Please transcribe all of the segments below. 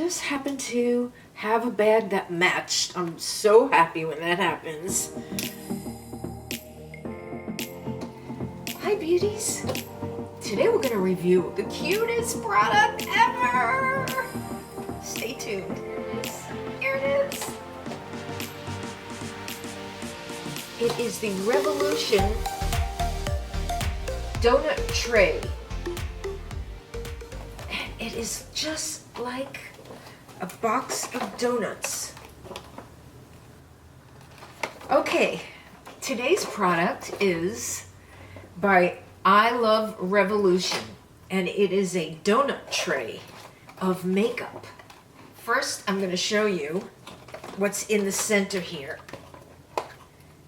just happened to have a bag that matched. I'm so happy when that happens. Hi beauties. Today we're going to review the cutest product ever. Stay tuned. Here it is. It is the Revolution donut tray. And it is just like a box of donuts. Okay, today's product is by I Love Revolution, and it is a donut tray of makeup. First, I'm going to show you what's in the center here.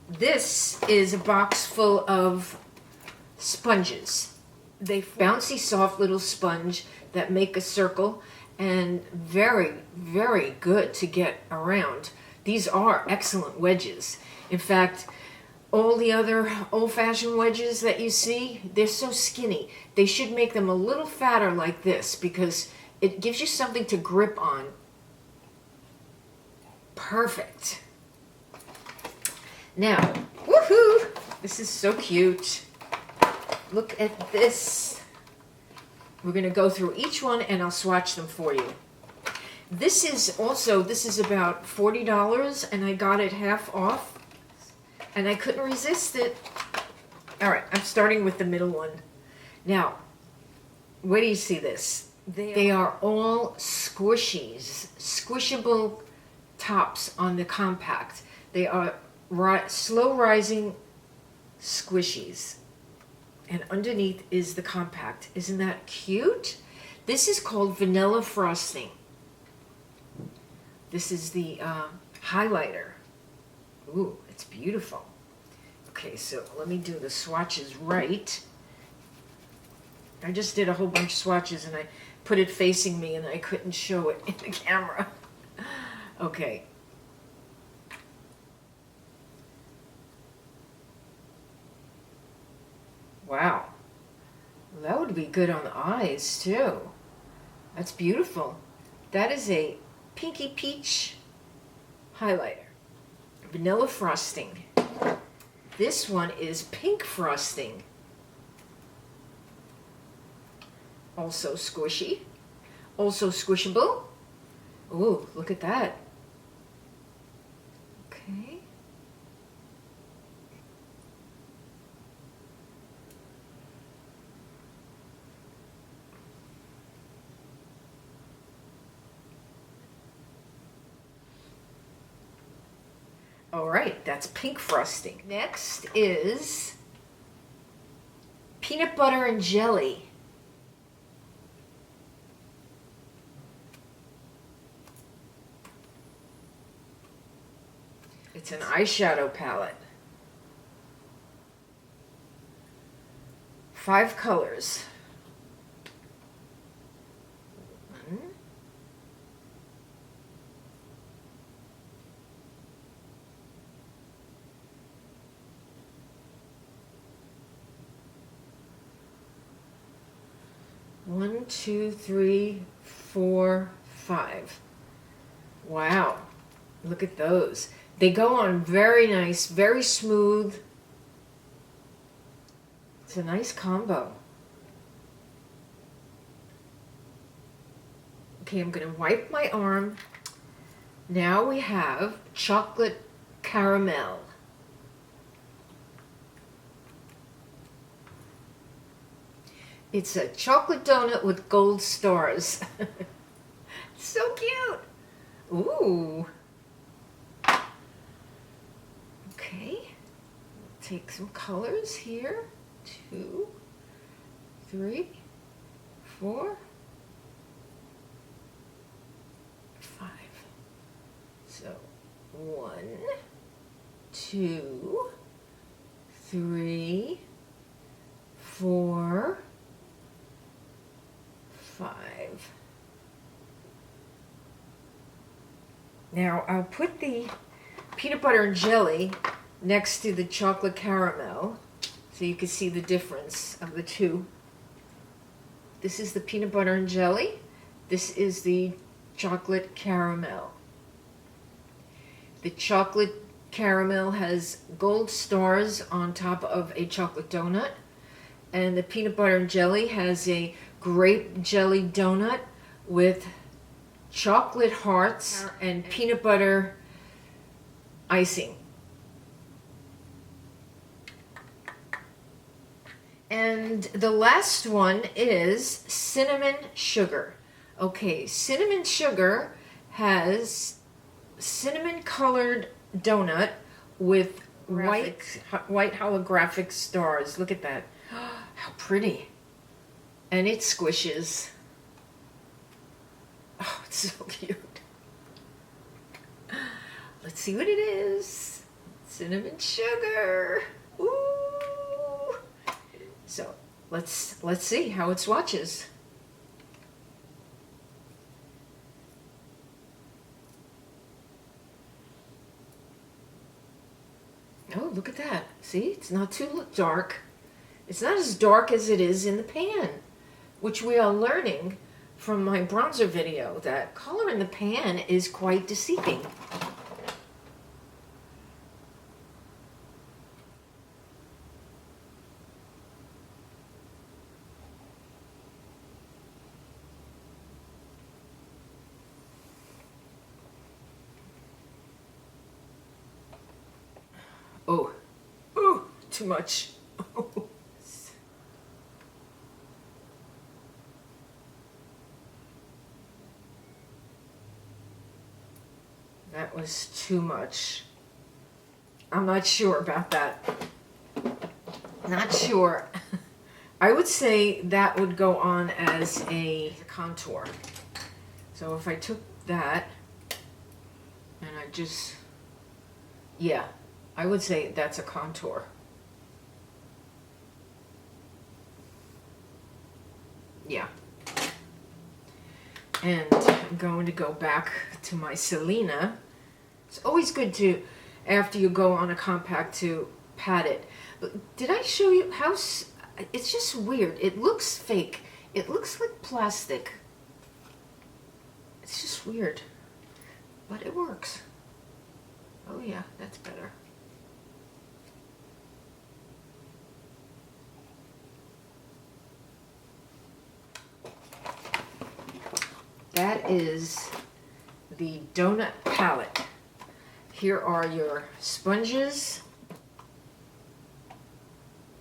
This is a box full of sponges. They bouncy, soft little sponge that make a circle, and very, very good to get around. These are excellent wedges. In fact, all the other old-fashioned wedges that you see, they're so skinny. They should make them a little fatter like this because it gives you something to grip on. Perfect. Now, woohoo! This is so cute. Look at this. We're going to go through each one and I'll swatch them for you. This is about $40 and I got it half off and I couldn't resist it. Alright, I'm starting with the middle one. Now, where do you see this? They are all squishies, squishable tops on the compact. They are slow rising squishies. And underneath is the compact. Isn't that cute? This is called vanilla frosting. This is the highlighter. Ooh, it's beautiful. Okay, so let me do the swatches right. I just did a whole bunch of swatches and I put it facing me and I couldn't show it in the camera. Okay. Wow, that would be good on the eyes too. That's beautiful. That is a pinky peach highlighter. Vanilla frosting. This one is pink frosting. Also squishy. Also squishable. Ooh, look at that. Okay. All right, that's pink frosting. Next is peanut butter and jelly. It's an eyeshadow palette. 5 colors. 1, 2, 3, 4, 5. Wow, look at those. They go on very nice, very smooth. It's a nice combo. Okay, I'm going to wipe my arm. Now we have chocolate caramel. It's a chocolate donut with gold stars. So cute. Ooh. Okay. Take some colors here. 2, 3, 4, 5. So 1, 2, 3, 4, 5. Now I'll put the peanut butter and jelly next to the chocolate caramel so you can see the difference of the two. This is the peanut butter and jelly. This is the chocolate caramel. The chocolate caramel has gold stars on top of a chocolate donut, and the peanut butter and jelly has a grape jelly donut with chocolate hearts and peanut butter icing. And the last one is cinnamon sugar. Okay, cinnamon sugar has cinnamon colored donut with white holographic stars. Look at that. How pretty. And it squishes. Oh, it's so cute. Let's see what it is. Cinnamon sugar. Ooh. So let's see how it swatches. Oh, look at that. See, it's not too dark. It's not as dark as it is in the pan, which we are learning from my bronzer video, that color in the pan is quite deceiving. Oh, too much. That was too much. I'm not sure about that. Not sure. I would say that would go on as a contour. So if I took that and I just, yeah, I would say that's a contour. Yeah. And I'm going to go back to my Selena. It's always good to, after you go on a compact, to pat it. But did I show you how, it's just weird. It looks fake. It looks like plastic. It's just weird. But it works. Oh yeah, that's better. That is the donut palette. Here are your sponges.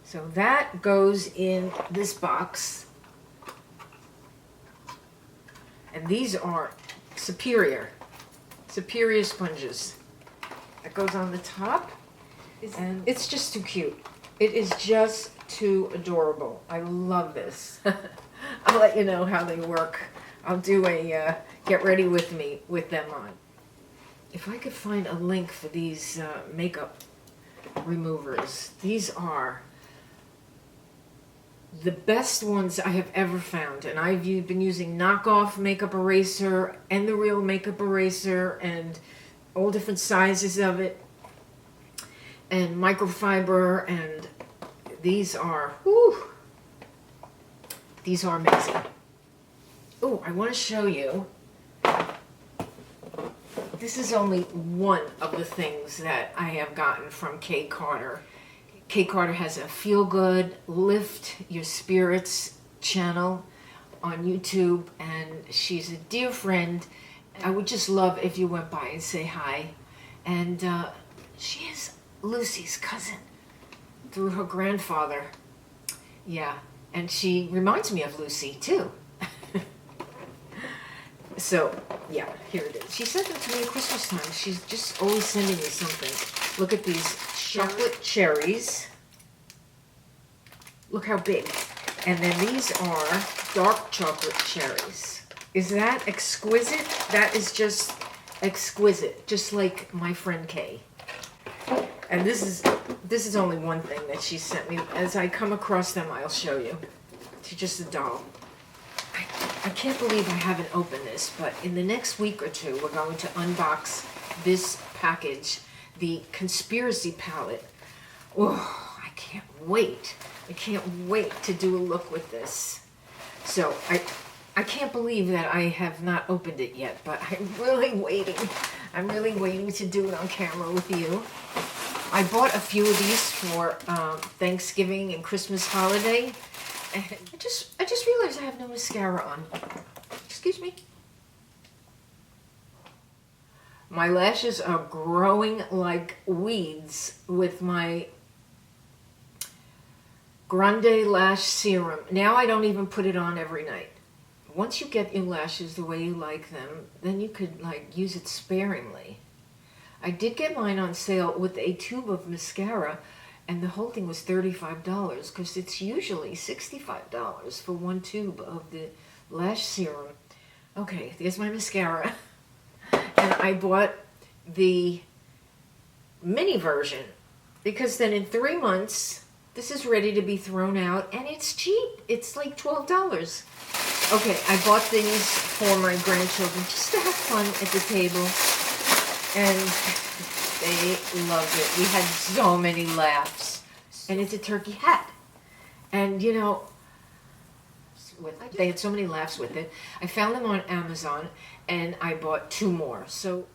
So that goes in this box. And these are superior sponges. That goes on the top. And it's just too cute. It is just too adorable. I love this. I'll let you know how they work. I'll do a get ready with me with them on. If I could find a link for these makeup removers. These are the best ones I have ever found. And I've been using knockoff makeup eraser and the real makeup eraser and all different sizes of it. And microfiber, and these are, whew, these are amazing. Oh, I want to show you. This is only one of the things that I have gotten from Kay Carter. Kay Carter has a Feel Good, Lift Your Spirits channel on YouTube, and she's a dear friend. I would just love if you went by and say hi. And she is Lucy's cousin through her grandfather. Yeah, and she reminds me of Lucy too. So, yeah, here it is. She sent them to me at Christmas time. She's just always sending me something. Look at these chocolate cherries. Look how big. And then these are dark chocolate cherries. Is that exquisite? That is just exquisite, just like my friend Kay. And this is only one thing that she sent me. As I come across them, I'll show you. She's just a doll. I can't believe I haven't opened this, but in the next week or two, we're going to unbox this package, the Conspiracy Palette. Oh, I can't wait. I can't wait to do a look with this. So I can't believe that I have not opened it yet, but I'm really waiting. I'm really waiting to do it on camera with you. I bought a few of these for Thanksgiving and Christmas holiday. And I just realized I have no mascara on. Excuse me. My lashes are growing like weeds with my Grandelash serum. Now I don't even put it on every night. Once you get your lashes the way you like them, then you could like use it sparingly. I did get mine on sale with a tube of mascara, and the whole thing was $35 because it's usually $65 for one tube of the lash serum. Okay, there's my mascara. And I bought the mini version because then in 3 months, this is ready to be thrown out, and it's cheap. It's like $12. Okay, I bought things for my grandchildren just to have fun at the table, and they loved it. We had so many laughs, and it's a turkey hat. And you know, they had so many laughs with it. I found them on Amazon, and I bought 2 more. So,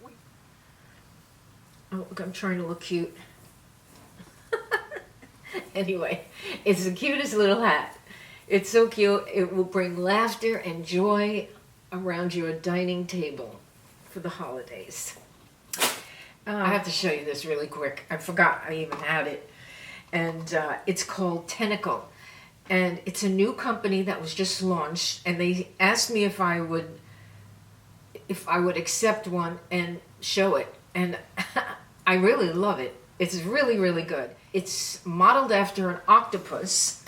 oh, look, I'm trying to look cute. Anyway, it's the cutest little hat. It's so cute. It will bring laughter and joy around your dining table for the holidays. I have to show you this really quick. I forgot I even had it. And it's called Tentacle. And it's a new company that was just launched. And they asked me if I would accept one and show it. And I really love it. It's really, really good. It's modeled after an octopus.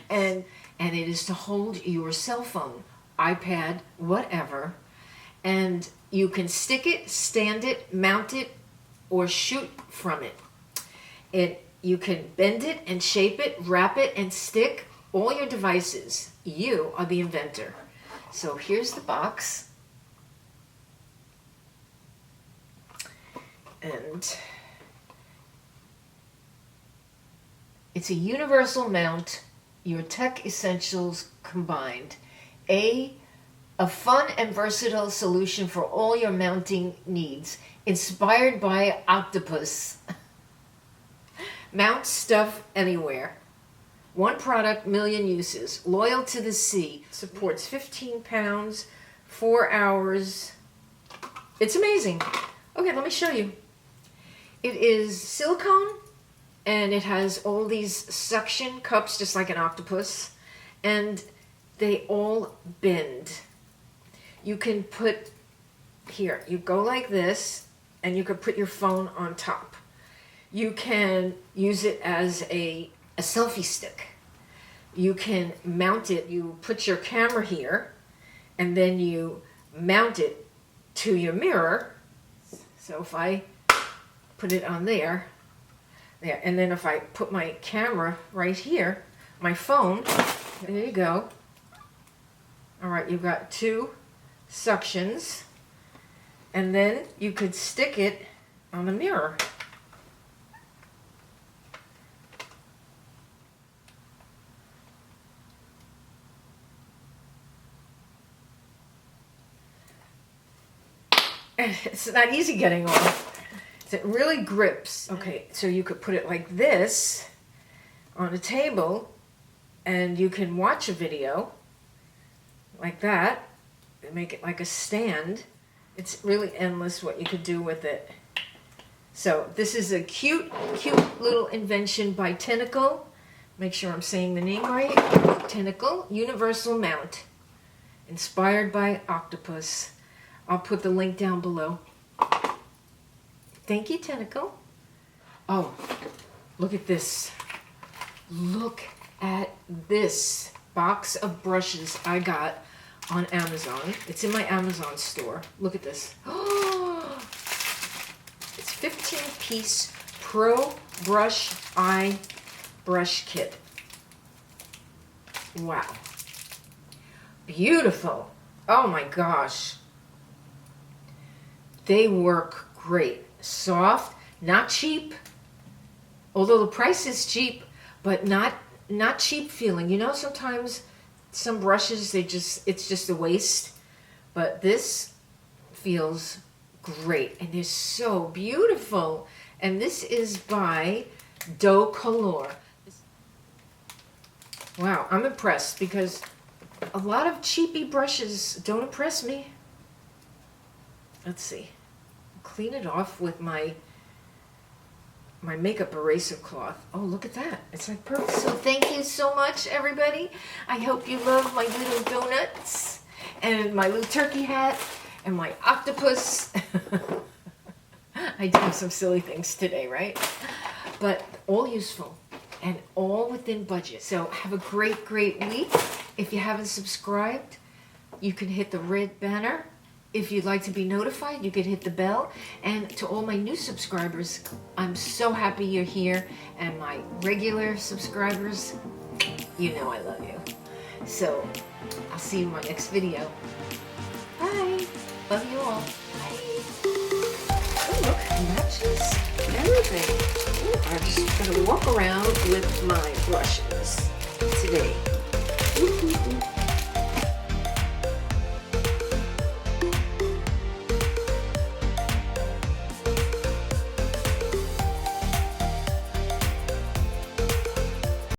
and it is to hold your cell phone, iPad, whatever. And you can stick it, stand it, mount it, or shoot from it. You can bend it and shape it, wrap it and stick all your devices. You are the inventor. So here's the box. And it's a universal mount, your tech essentials combined. A fun and versatile solution for all your mounting needs, inspired by octopus. Mount stuff anywhere. One product, million uses. Loyal to the sea. Supports 15 pounds, 4 hours. It's amazing. Okay, let me show you. It is silicone, and it has all these suction cups, just like an octopus, and they all bend. You can put, here, you go like this, and you can put your phone on top. You can use it as a selfie stick. You can mount it, you put your camera here, and then you mount it to your mirror. So if I put it on there, and then if I put my camera right here, my phone, there you go. All right, you've got 2 suctions, and then you could stick it on the mirror. It's not easy getting off. It really grips. Okay, so you could put it like this on a table, and you can watch a video like that and make it like a stand. It's really endless what you could do with it. So this is a cute, cute little invention by Tentacle. Make sure I'm saying the name right. Tentacle Universal Mount, inspired by octopus. I'll put the link down below. Thank you, Tentacle. Oh, look at this. Look at this box of brushes I got on Amazon. It's in my Amazon store. Look at this. Oh, it's 15-piece Pro Brush Eye Brush Kit. Wow. Beautiful. Oh my gosh. They work great. Soft, not cheap, although the price is cheap, but not cheap feeling. You know, sometimes Some brushes, it's just a waste. But this feels great. And they're so beautiful. And this is by DOCOLOR. Wow, I'm impressed because a lot of cheapy brushes don't impress me. Let's see. Clean it off with my makeup eraser cloth. Oh, look at that. It's like perfect. So thank you so much, everybody. I hope you love my little donuts and my little turkey hat and my octopus. I did some silly things today, right? But all useful and all within budget. So have a great, great week. If you haven't subscribed, you can hit the red banner. If you'd like to be notified, you can hit the bell. And to all my new subscribers, I'm so happy you're here. And my regular subscribers, you know I love you. So I'll see you in my next video. Bye. Love you all. Bye. Oh, look, matches everything. Ooh, I'm just going to walk around with my brushes today.